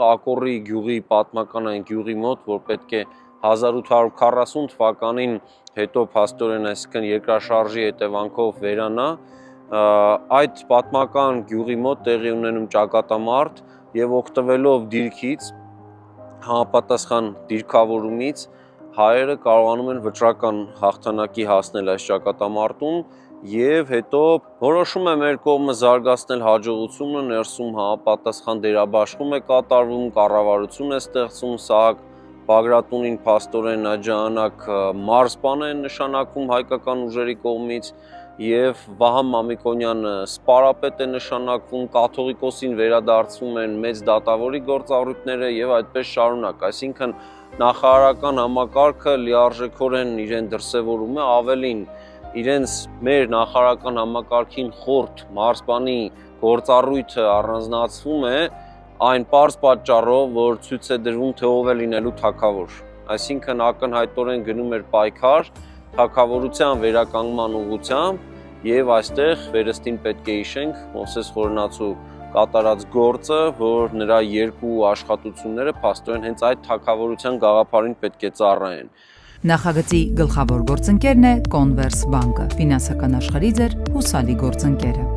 Ակորի գյուղի պատմական այն գյուղի մոտ, որ պետք է 1840 թվականին հետո փաստորեն, այսինքն երկրաշարժի հետևանքով վերանա, այդ պատմական գյուղի մոտ տեղի ունենում ճակատամարտ եւ օգտվելով դիրքից, համապատասխան դիրքավորումից հայերը կարողանում են վճռական հաղթանակի հասնել այս ճակատամարտում եւ հետո որոշում է մեր կողմը զարգացնել հաջողությունը, ներսում համապատասխան դերաբաշխում է կատարվում, կառավարություն է ստեղծում, Սահակ Բագրատունին փաստորեն այդ ժամանակ մարզպան է նշանակվում հայկական ուժերի կողմից եւ Վահան Մամիկոնյանը սպարապետ է նշանակվում, կաթողիկոսին վերադարձվում են մեծ դատավորի գործառույթները եւ այդպես շարունակ, այսինքն նախարարական համակարգը լիարժեքորեն իրեն դրսևորում է, ավելին իրենց մեր նախարարական համակարգին խորտ մարզպանի գործառույթը առանձնացվում է այն պարզ պատճառով, որ ցույց է դրվում, թե ով է լինելու թագավոր, այսինքն ակնհայտորեն գնում էր պայքար թագավորության վերականգնման ուղղությամբ եւ այստեղ վերստին պետք է հիշենք Մովսես Խորենացու կատարած գործը, որ նրա երկու աշխատությունները փաստորեն հենց այդ թագավորության գաղափարին պետք է ծառայեն։ Նախագծի գլխավոր գործընկերն է Կոնվերս բանկը, ֆինանսական աշխարհի ձեր հուսալի գործընկերը։